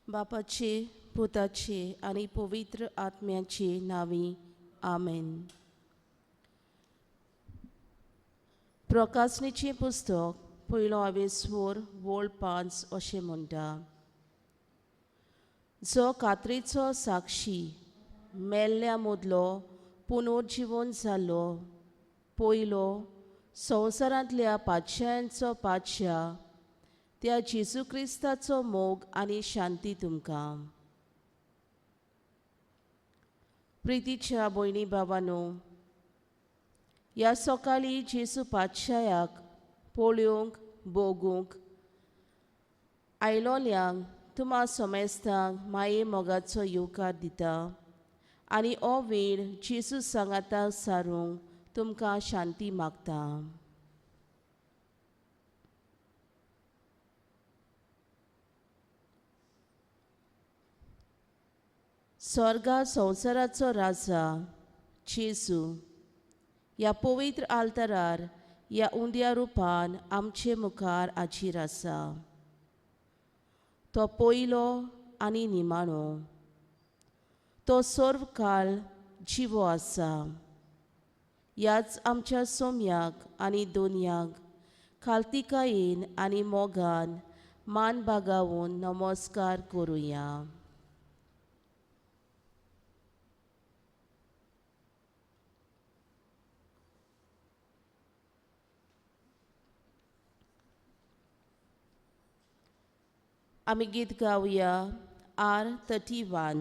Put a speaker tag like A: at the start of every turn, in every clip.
A: बापाचे, पुताचे आणि पवित्र आत्म्याचे नावी आमेन. प्रकाशनेचें पुस्तक पयलो आवेसवोर वोळ 5 अशें म्हणटा. जो कात्रेचो साक्षी मेल्ल्या मदलो पुनर्जीवन जाल्लो, पयलो संवसारांतल्या पातशायांचो पातशाह, त्या जेजू क्रिस्ताचो मोग आनी शांती तुमकां. प्रितीच्या भयणी भावांनो, ह्या सकाळी जेजू पातशायाक पळोवंक भोगूंक आयलोल्यांक तुमा समेस्तांक माये मोगाचो येवकार दिता आनी हो वेळ जेजू सांगाताक सारूंक तुमकां शांती मागता. स्वर्गा संवसाराचो राजा जेजू ह्या पवित्र आल्तारार ह्या उंड्या रुपान आमचे मुखार हाजीर आसा. तो पयलो आनी निमाणो, तो सर्व काळ जिवो आसा. ह्याच आमच्या सोम्याक आनी दोनयाक खालतिकायेन आनी मोगान मान बागावून नमस्कार करुया. आमी गीत गावया R31,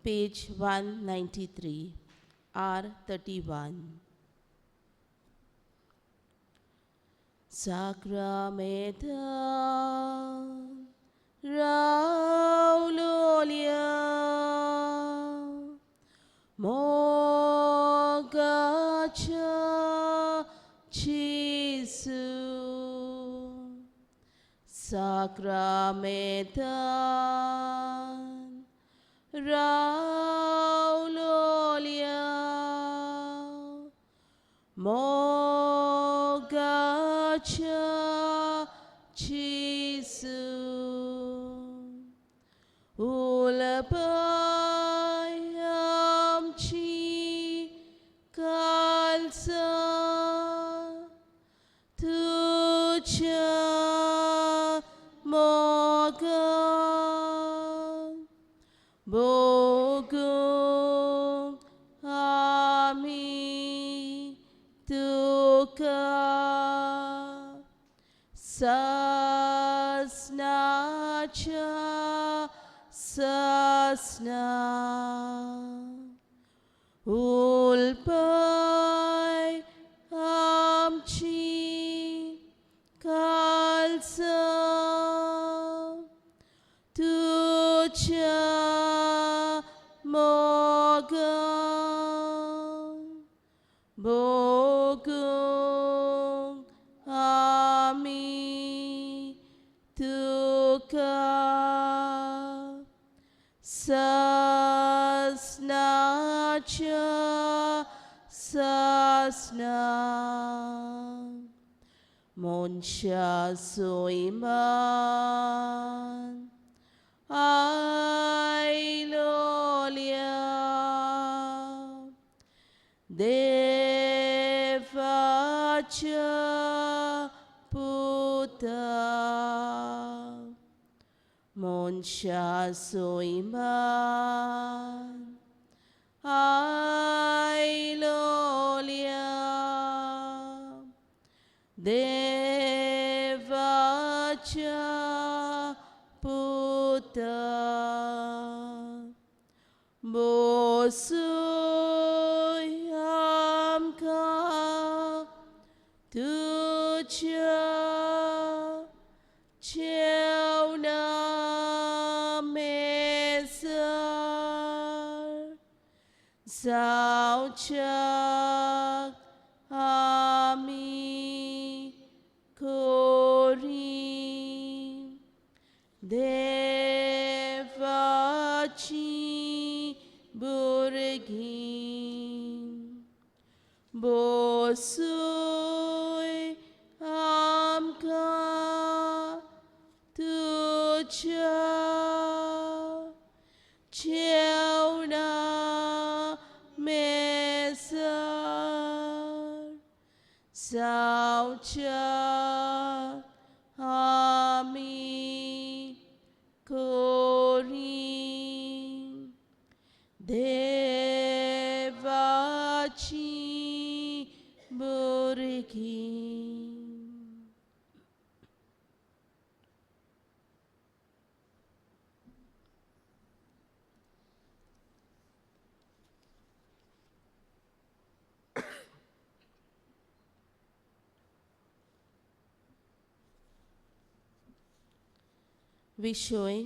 A: page 193. R31. Sacramenta raulolia mogacha Jesu. Sacramentan raulolia mogacha Jesu. Ulapayam chi kalsa tucha mogan bogum ami tuka sasnacha sasna ulpai amchi kalsa tucha mogan bogum ami tuka sasnacha sasna Monsha Soiman Ailolia Devacha Puta Monsha Soiman Ailolia Devacha Puta Bosuyamka Tucha Cheuna Mesar Zauchak Ami Korim Devachi Burgim Bosui Amka Tucha जावच्या आमी कोरी देवाची भुरगीं. विशय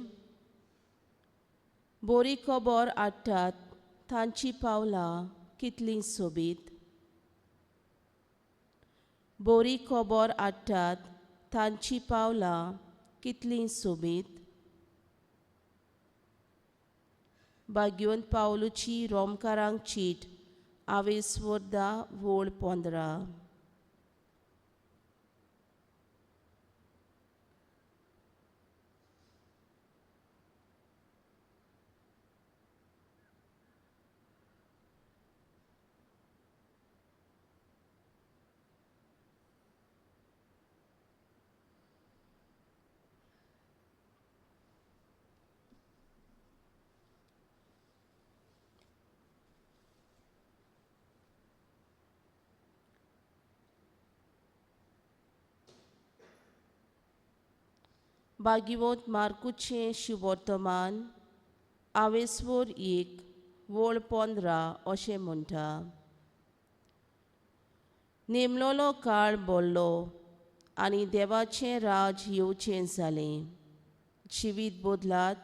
A: बरी खबर हाडटात तांची पावलां कितलीं सोबीत. बरी खबर हाडटात तांची पावलां कितलीं सोबीत. भाग्यवंत पावलुची रोमकारांक चीट आवेस्वरदा वोळ 15. भाग्यवंत मार्कुचें शुभवर्तमान आवेस्वर 1 वोळ 15 अशें म्हणटा. नेमलोलो काळ बोल्लो आनी देवाचें राज येवचें जालें. जिवीत बदलात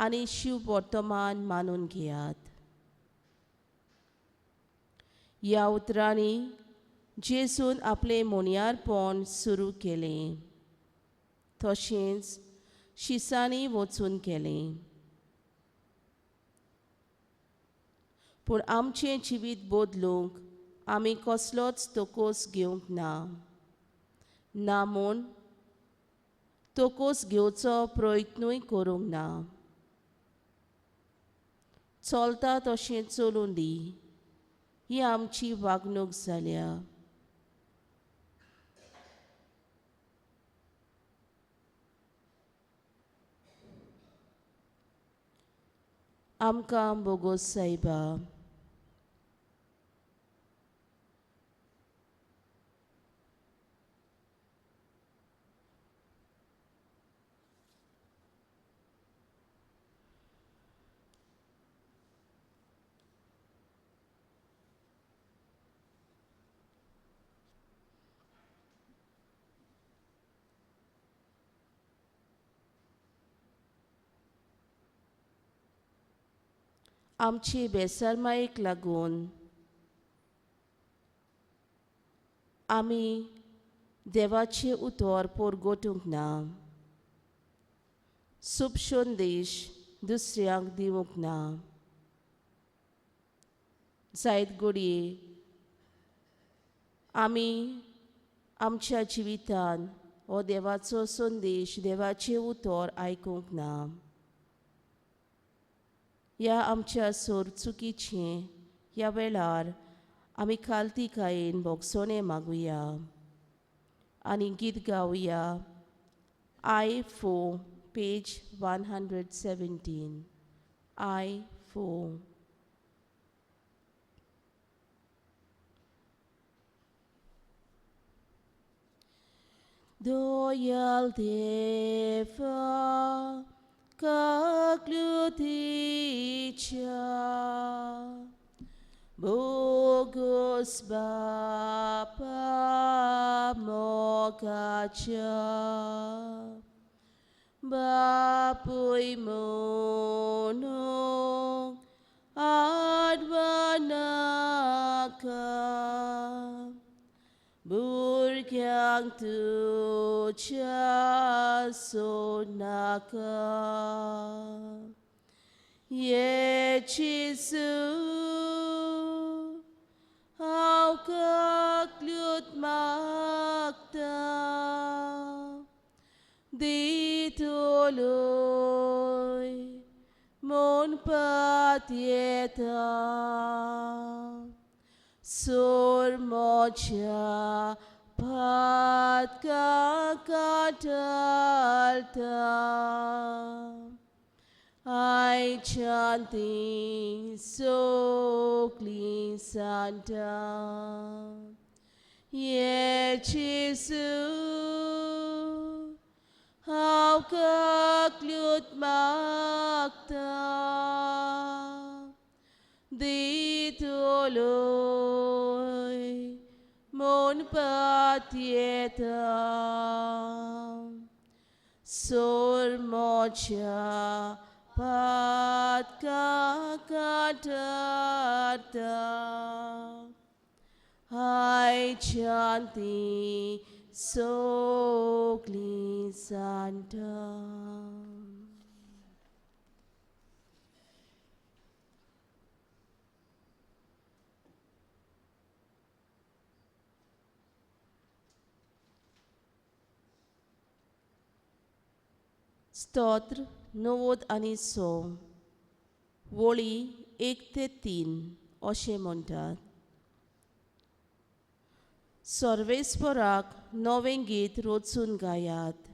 A: आनी शुभवर्तमान मानून घेयात. ह्या उतरांनी जेजून आपलें मोनयारपण सुरू केलें. तशेंच शिसांनी वचून केलें. पूण आमचें जिवीत बदलूंक आमी कसलोच तोकोस घेवंक ना. ना म्हूण तोकोस घेवचो प्रयत्नूय करूंक ना. चलता तशें चलूं दी ही आमची वागणूक जाल्या. आमकां बोगोस सायबा. आमचे बेसारमायेक लागून आमी देवाचें उतर पोरगोटूंक ना. सूप संदेश दुसऱ्यांक दिवंक ना. जायत घडये आमी आमच्या जिवितान हो देवाचो संदेश देवाचें उतर आयकूंक ना. ह्या आमच्या सोर चुकीचें ह्या वेळार आमी खालतीकायेन भोगसोणें मागुया आनी गीत गावया. I4 page 117. I4. Doyal Deva Kagluticha Bogos Bapa Mogacha Bapui Mono Advanaka Burgyang Tucha Sonaka Yechisu Auka Klut Makta Ditoloy Mon Patieta सोर मोच्या भातका काटालता I chanting sokli santa Ye Jesu how ka klut makta Dito loy mon patieta Sor mocha pat kakatata I chanti sokli santa स्तोत्र 90 आनी 100 वळी 1 ते 3 अशें म्हणटात सर्वेस्पराक नवें गीत रोचून गायात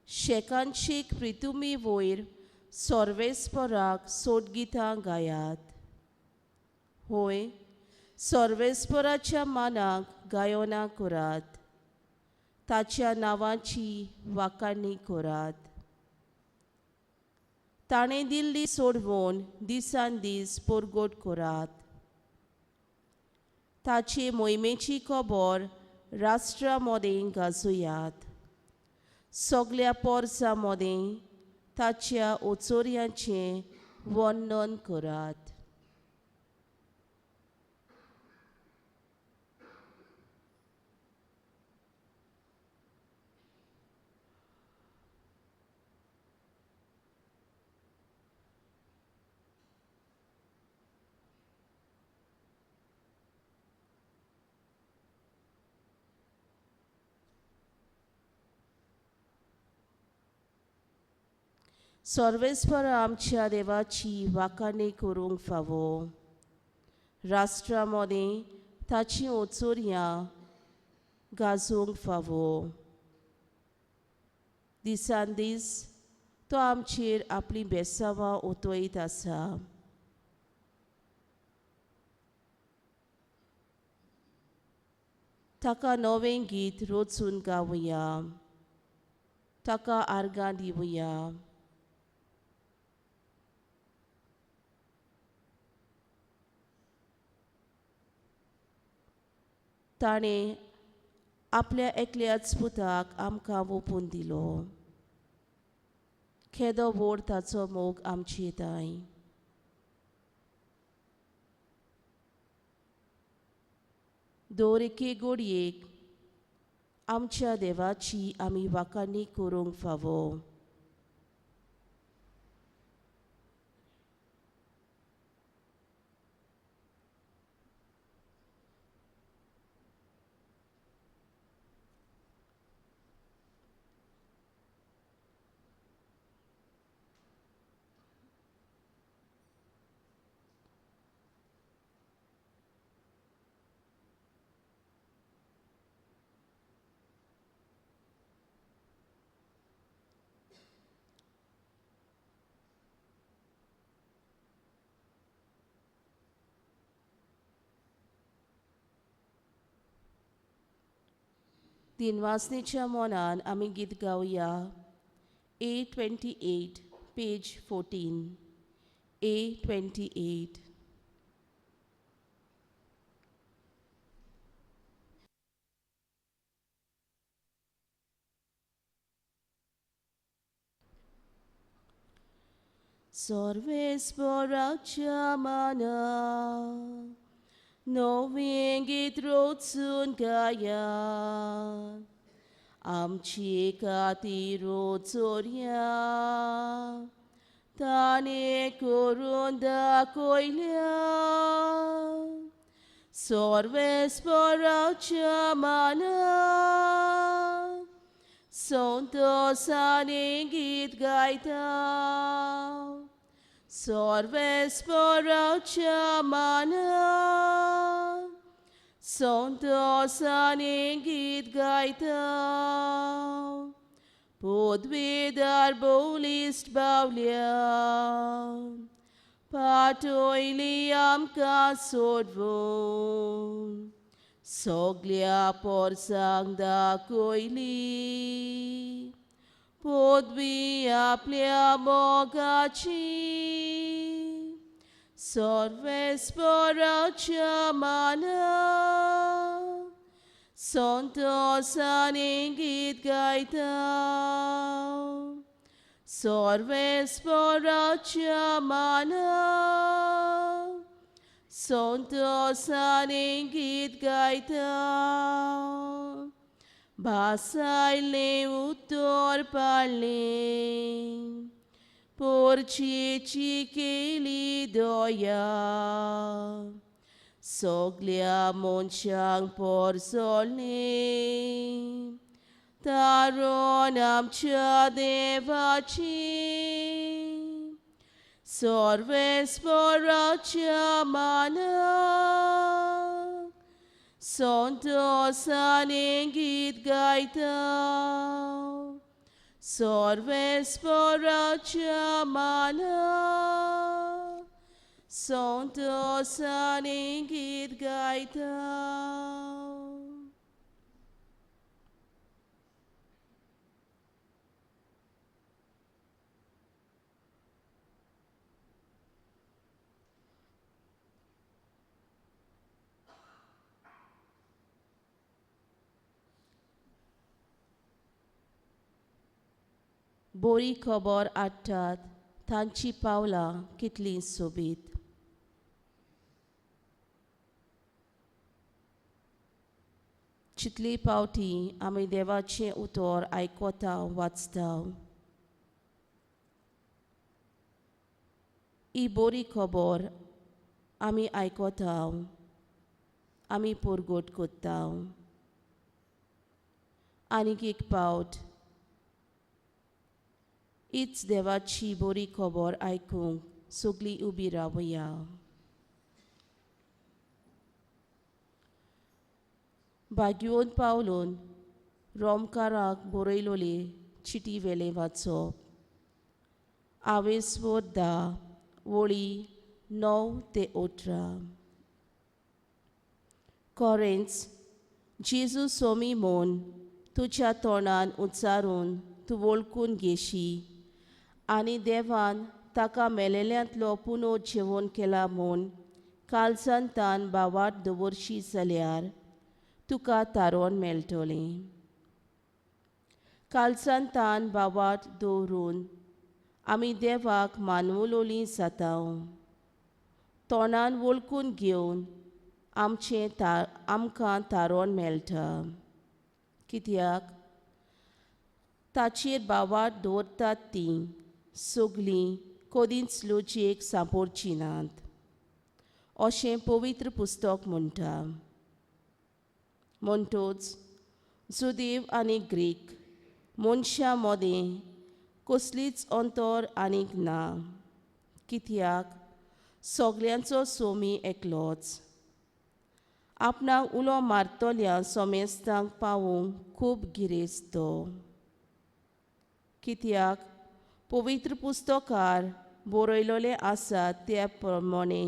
A: शेकांशीक प्रितुमी वयर सर्वेस्पराक सोटगितां गायात होय सर्वेस्पराच्या मानाक गायोनां करात ताच्या नांवाची वाखाणणी करात ताणें दिल्ली सोडवून दिसान दीस परगोट करात ताचे मोहिमेची खबर राष्ट्रा मदें गाजोयात सगळ्या पोरसां मदें ताच्या ओचोऱ्यांचें वर्णन करात सर्वेस्पर आमच्या देवाची वाखाणणी करूंक फावो राष्ट्रा मदें ताची ओचोऱ्यां गाजोवंक फावो दिसान दीस तो आमचेर आपली बेसावां ओतयत आसा ताका नवें गीत रोचून गावया ताका आर्गां दिवया ताणें आपल्या एकल्याच पुताक आमकां ओपून दिलो केदो व्हड ताचो मोग आमचे ताई दर एके घडयेक आमच्या देवाची आमी वाखाणणी करूंक फावो दिनवासनेच्या मोनान आमी गीत गावया A28 पेज 14 A28 सर्वेस्पराच्या माना नवें गीत रोचून गाया आमची खातीर ओचोऱ्या ताणें करून दाखयल्या सर्वेस्पराच्या माना संतोषाने गीत गायता सर्वेस्पराच्या माना Sontosaning git gaita, podvedar bolist baulia, patoiliam kasodvon, soglia porsang da koili, podvia plia mogaci, sorves pora chamana, Santos aningit gaita, sorves pora chamana, Santos aningit gaita, basai leutor paling, porci cikili doya, soglia monchang porsolni, taronam cha devachi, sorves pora chamana, santos aningit gaita, sorves pora chamana, santos aningit gaita. बोरी खबर आडटात तांची पावलां कितलीं सोबीत. चितली पावटी आमी देवाचें उतर आयकोता वाचता. ही बोरी खबर आमी आयकोता, आमी परगोट कोत्ता. आनीक एक पावट हीच देवाची बोरी खबर आयकूंक सगळीं उबी रावया. भाग्योन पावलोन रोमकाराक बरयलोली चिटी वेले वाचप. आवेसवर 10 वळी 9 ते 18. कोरेंस जेजू सोमी म्हूण तुज्या तोंडान उच्चारून तूं वळखून घेशी आनी देवान ताका मेलेल्यांतलो पुनर्जेवण केला म्हूण काळजांतान भावार्थ दवरशी जाल्यार तुका तारण मेळटलें. काळजांतान भावार्थ दवरून आमी देवाक मानवलोलीं जाता. तोंडान वळखून घेवन आमकां तारण मेळटा. कित्याक ताचेर भावार्थ दवरतात तीं सगळीं कदींच लजेक सांपडचीं नात अशें पवित्र पुस्तक म्हणटा. म्हणटच जुदेव आनी ग्रीक मनशां मदें कसलीच अंतर आनीक ना. कित्याक सगल्यांचो सोमी एकलोच. आपणाक उलो मारतल्या सोमेस्तांक पावूंक खूब गिरेस्त. कित्याक पवित्र पुस्तकार बरयलोलें आसा त्या प्रमाणे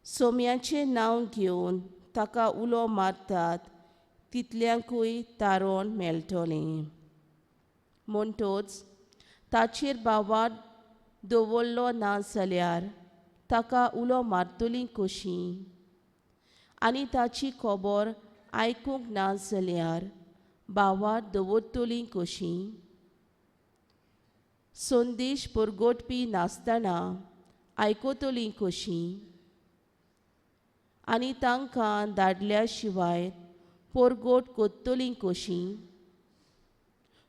A: सोम्याचें नांव घेवन ताका उलो मारतात तितल्यांकूय तारण मेळटलें. म्हणटच ताचेर भावार्थ दवरलो ना जाल्यार ताका उलो मारतलीं कशीं आनी ताची खबर आयकूंक ना जाल्यार भावार्थ दवरतलीं कशीं. संदेश परगटपी नासतना आयकतलीं कशीं आनी तांकां धाडल्या शिवाय परगट कोत्तलीं कशीं.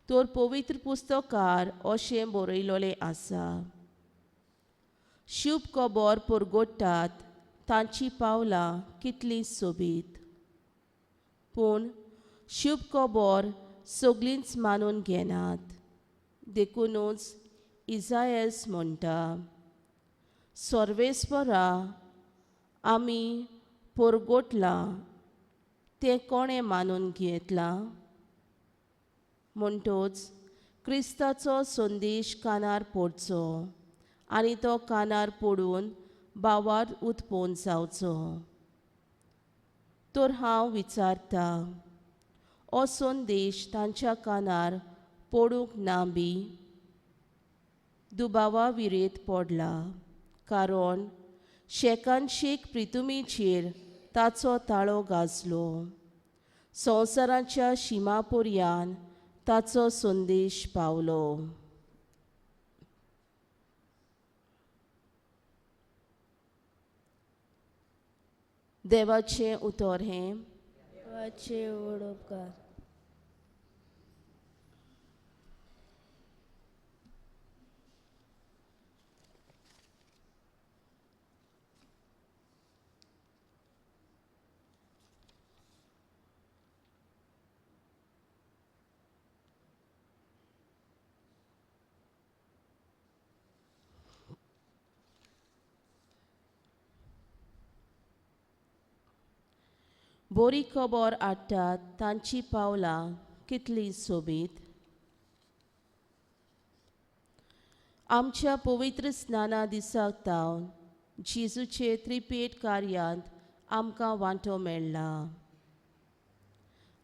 A: तर पवित्र पुस्तकार अशें बरयलोलें आसा. शुभ खबर परगटात तांची पावलां कितलीं सोबीत. पूण शुभ खबर सगळींच मानून घेनात. देखूनच इसायास म्हणटा, सर्वेस्परा आमी परगटलां तें कोणें मानून घेतलां? म्हणटच क्रिस्ताचो संदेश कानार पडचो आनी तो कानार पडून भावार उत्पन्न जावचो. तर हांव विचारतां, हो संदेश तांच्या कानार पडूंक ना बी? दुबावा विरेत पडला, कारण शेकांशीक प्रितुमेचेर ताचो ताळो गाजलो. संवसाराच्या शिमापर्यान ताचो संदेश पावलो. देवाचें उतर हें.
B: देवाचे व्हड उपकार.
A: बरी खबर हाडटात तांची पावलां कितली सोबीत. आमच्या पवित्र स्नाना दिसाक तावन जेजूचे त्रिपेट कार्यांत आमकां वांटो मेळ्ळा.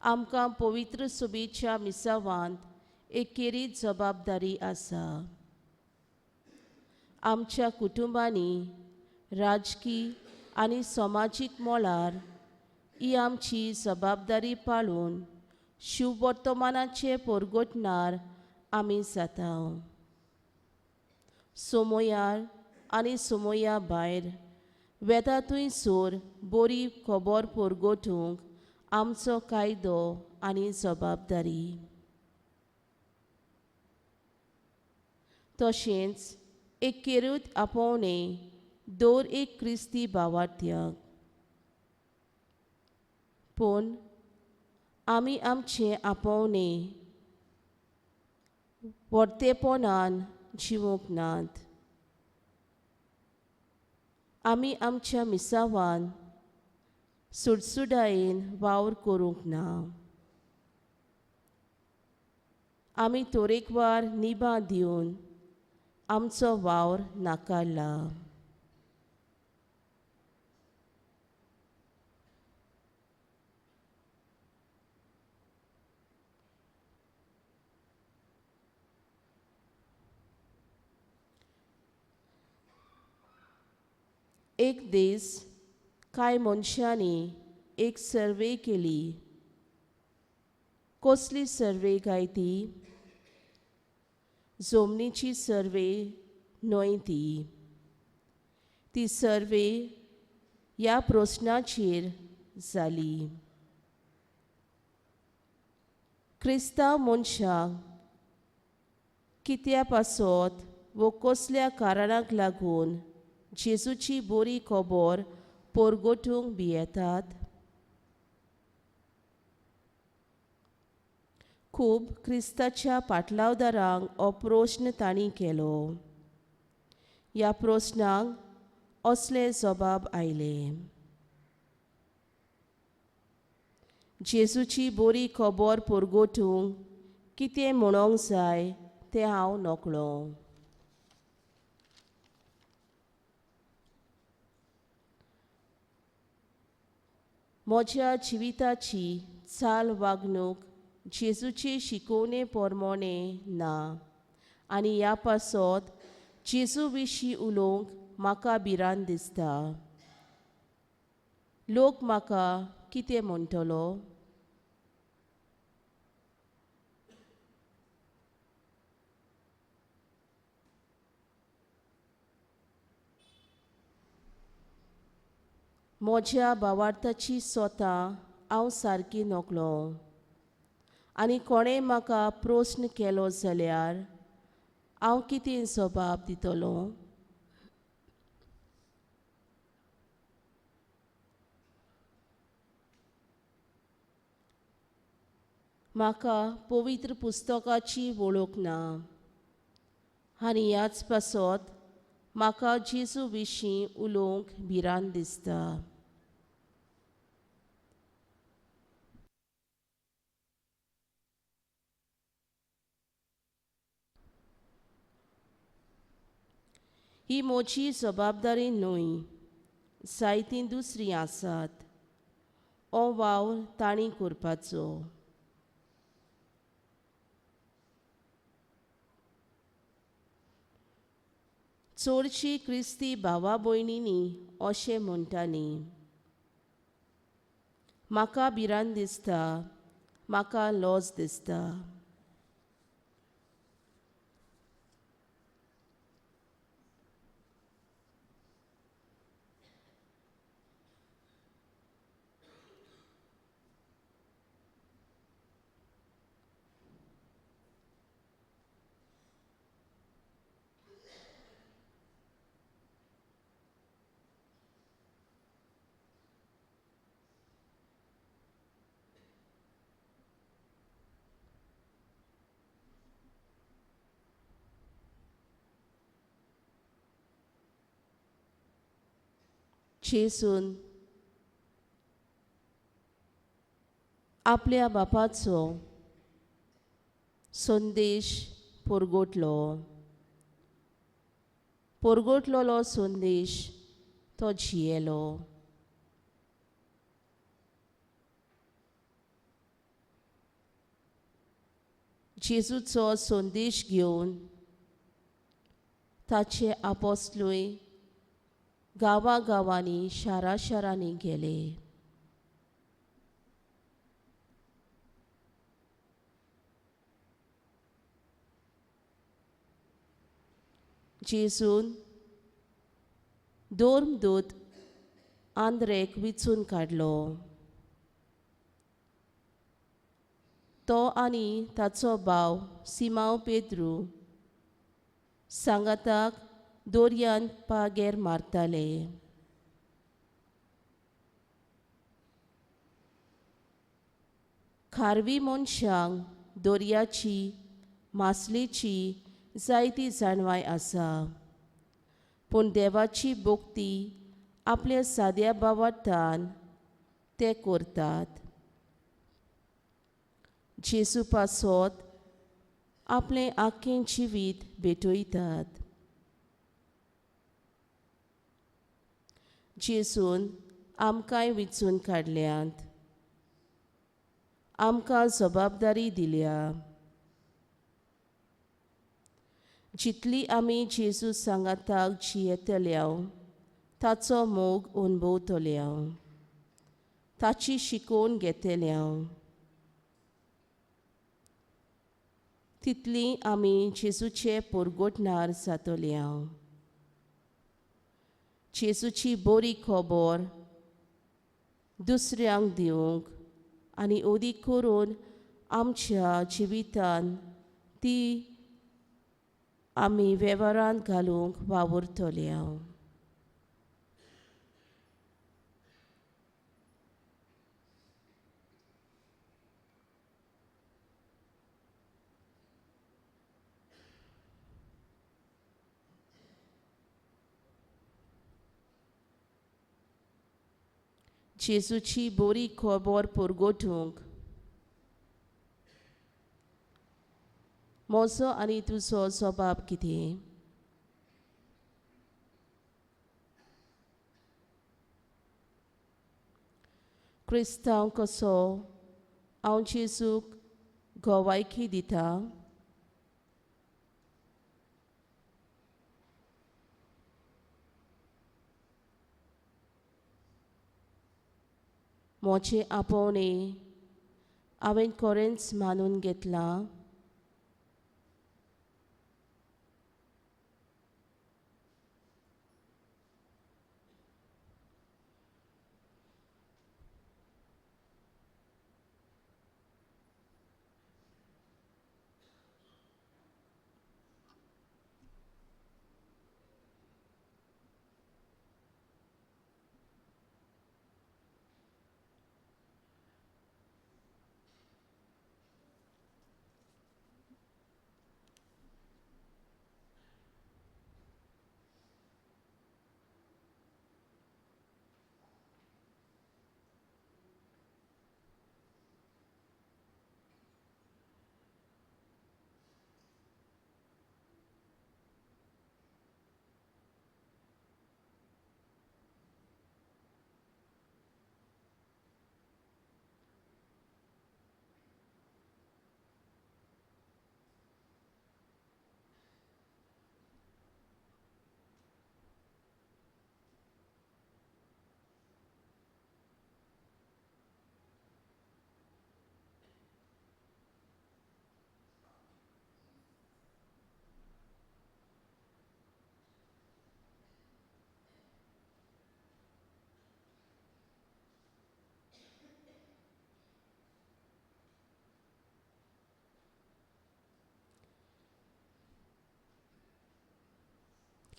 A: आमकां पवित्र सोबेच्या मिसावांत एक खेरीत जबाबदारी आसा. आमच्या कुटुंबांनी राजकी आनी समाजीक मोलार ही आमची जबाबदारी पाळून शुभ वर्तमानाचे परगटणार आमी जाता. समयार आनी समया भायर वेदांतूय सोर बरी खबर परगटूंक आमचो कायदो आनी जबाबदारी. तशेंच एक खेरीत आपोवणें दर एक क्रिस्ती भावार्थ्याक. पूण आमी आमचें आपोवणें वर्तेपणान जिवूंक नात. आमी आमच्या मिसावान सुडसुडायेन वावर करूंक ना. आमी तरेकवार निबां दिवन आमचो वावर नाकारला. एक दीस कांय मनशांनी एक सर्वे केली. कसली सर्वे काय ती? जमनीची सर्वे न्हय ती. ती सर्वे ह्या प्रस्नाचेर जाली. क्रिस्तांव मनशाक कित्या पासत वो कसल्या कारणाक लागून जेजूची बरी खबर परगटूंक भियेतात? खूब क्रिस्ताच्या पाटलावदारांक हो प्रस्न तांणी केलो. ह्या प्रस्नाक असले जबाब आयले. जेजूची बरी खबर परगटूंक कितें म्हणोंक जाय तें हांव नकळो. म्हज्या जिविताची चाल वागणूक जेजूचे शिकोवणे पोरमोणे ना आनी ह्या पासत जेजू विशीं उलोवंक म्हाका भिरांत दिसता. लोक म्हाका कितें म्हणटलो? म्हज्या भावार्थाची स्वता हांव सारकी नकळो आनी कोणें म्हाका प्रस्न केलो जाल्यार हांव कितें जबाब दितलो? म्हाका पवित्र पुस्तकाची वळख ना आनी ह्याच पासत म्हाका जेजू विशीं उलोवंक भिरांत दिसता. ही म्हजी जबाबदारी न्हय, जायतीं दुसरीं आसात. हो वावर तांणी करपाचो. चडशीं क्रिस्ती भावा भयणींनी अशें म्हणटालीं, म्हाका भिरांत दिसता, म्हाका लज दिसता. जेसून आपल्या बापाचो संदेश परगोटलेलो संदेश तो जियेलो. जेजूचो संदेश घेवन ताचे आपोस्तलूय गांवांनी शारांनी गेले. जेजून दोर्मदूत आंद्रेक विचून काडलो. तो आनी ताचो भाव सिमांव पेद्रू सांगाताक दोर्यान पागेर मारताले. खारवी मनशांक दोर्याची मासलेची जायती जाणवाय आसा, पूण देवाची भोक्ती आपल्या साद्या भावार्थान ते करतात. जेजू पासत आपलें आख्खें जिवीत भेटयतात. जेजून आमकांय विचून काडल्यांत, आमकां जबाबदारी दिल्या. जितली आमी जेजू सांगाताक जियेतल्या, ताचो मोग अणभवतल्या, ताची शिकोवन घेतल्या, तितली आमी जेजूचे परगोटणार जातल्या. जेजूची बरी खबर दुसऱ्यांक दिवंक आनी अदीक करून आमच्या जिवितान ती आमी वेव्हारांत घालूंक वावुरतल्या. जेजूची बरी खबर परगोटूंक म्हजो आनी तुजो जबाब कितें? क्रिस्तांव कसो हांव जेजूक घोवायकी दिता? म्हजें आपोवणें हांवें खरेंच मानून घेतलां.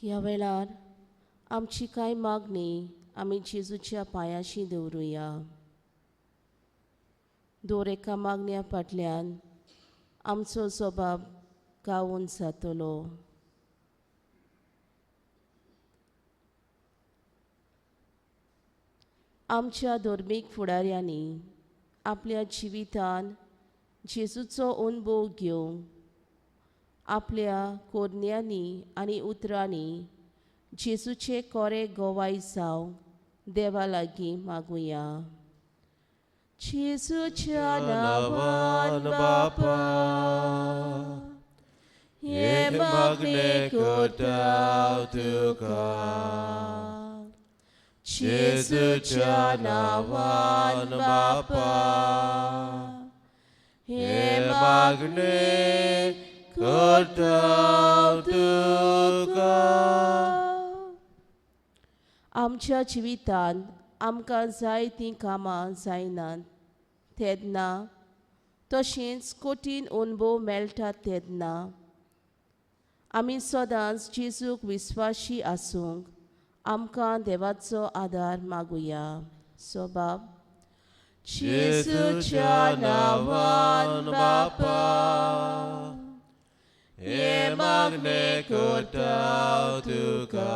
A: ह्या वेळार आमची कांय मागणी आमी जेजूच्या पांयाशी दवरुया. दर एका मागण्या फाटल्यान आमचो जबाब गावून जातलो. आमच्या धर्मीक फुडाऱ्यांनी आपल्या जिवितान जेजूचो अनुभव घेवंक आपल्या कोरण्यांनी आनी उतरांनी जेजूचे कोरे गोवाय जावंक देवा लागीं मागुया. जेजूच्या नांवान बापा, हे मागणे करता तुका. जेजूच्या नांवान बापा, हे मागणे करता तुका. आमच्या जिवितान आमकां जाय तीं कामां जायनात तेन्ना, तशेंच कठीण अनुभव मेळटात तेन्ना आमी सदांच जेजूक विस्वाशी आसूंक आमकां देवाचो आदार मागुया. सो बाब, जेजूच्या नांवान बापा, हे मागणे करता तुका.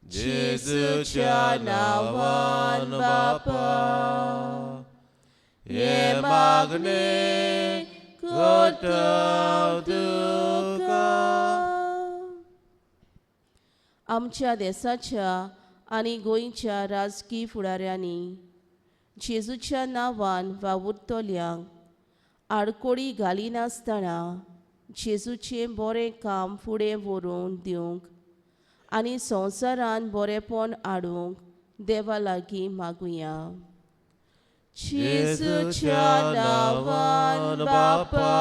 A: जेजूच्या नांवान बापा, हे मागणे करता तुका. आमच्या देशाच्या आनी गोंयच्या राजकीय फुडाऱ्यांनी जेजूच्या नांवान वावुरतल्यांक आडकोडी घालिनासतना जेजूचें बरें काम फुडें व्हरून दिवंक आनी संवसारान बरेंपण हाडूंक देवा लागीं मागुया. जेजूच्या नांवान बापा,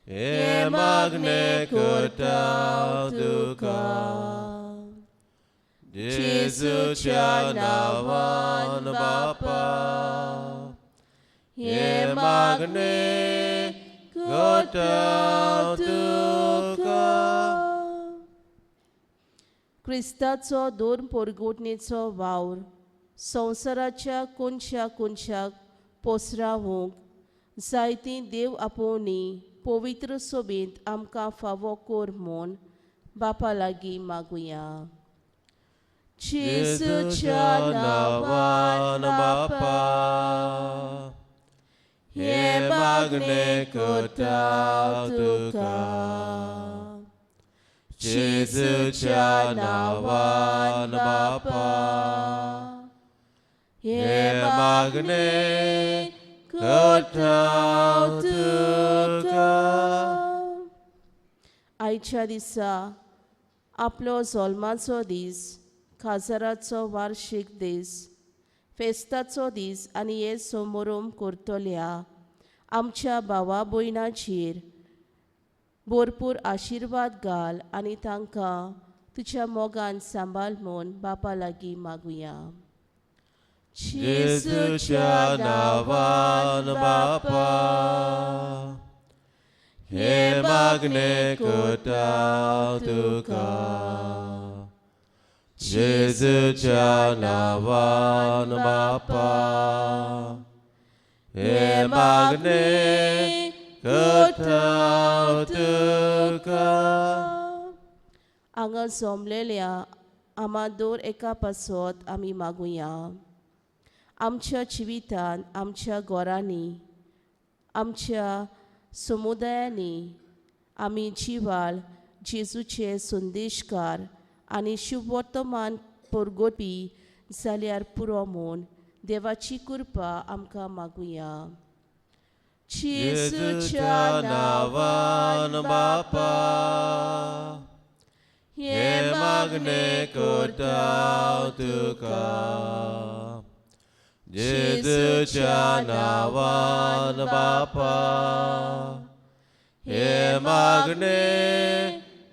A: हे मागणे करता तुका. जेजूच्या नांवान बापा, हे मागणे करता तुका. क्रिस्ताचो दोन परगोटणेचो वावर संवसाराच्या कोणच्या कोणच्याक पसरावंक जायतीं देव आपोवणी पवित्र सोबीत आमकां फावो कर म्हूण बापा लागीं मागुया. जेजूच्या नांवान बापा, हे मागणे करता तुका. जेजूच्या नांवान बापा, हे मागणे करता तुका. आयच्या दिसा आपलो जल्माचो दीस, काजाराचो वार्शीक दीस, फेस्ताचो दीस आनी हे समारंभ करतल्या आमच्या भावा भयणांचेर भरपूर आशिर्वाद घाल आनी तांकां तुज्या मोगान सांबाळ म्हूण बापा लागीं मागुया. जेजूच्या नांवान बापा, हे मागणे करता तुका. जेजूच्या नांवान बापा, हे मागणे करता तुका. हांगा जमलेल्या आम्हा दर एका पासत आमी मागुया. आमच्या जिवितान, आमच्या घरांनी, आमच्या समुदायांनी आमी जिवाळ जेजूचे संदेशकार आनी शुभ वर्तमान परगोटपी जाल्यार पुरो म्हूण देवाची कृपा आमकां मागुया. जेजूच्या नांवान बापा, हे मागणे करता तुका. जेजूच्या नांवान बापा, हे मागणे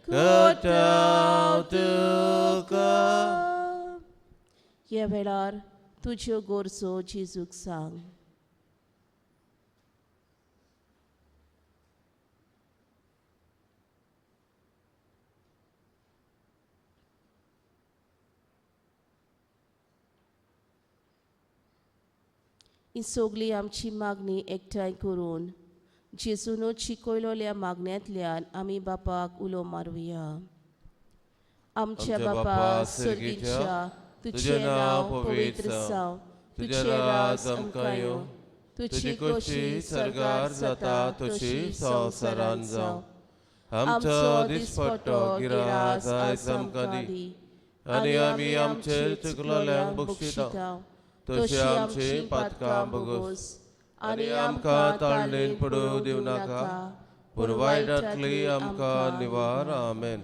A: करता तुका. ह्या वेळार तुज्यो गोरजो जेजूक सांग. ही सगळी आमची मागणी एकठांय करून जेजून शिकयलोल्या मागण्यांतल्यान आमी बापाक उलो मारूया. आमच्या बापा सर्गीच्या, तुझे नाव पवित्र जावं, तुझे राज आमकां येवं, तुझी कशी स्वर्गार जाता तशी संवसारांत जावं. आमचो दिसपट्टो गिरास आयज आमकां दी, आनी आमी आमचे चुकलोल्यांक बक्षिता, तशी आमची पातकां बगोस, आनी आमकां ताळणेन पडूं दिवं नाका, पूण वायटांतली आमकां निवार. आमेन.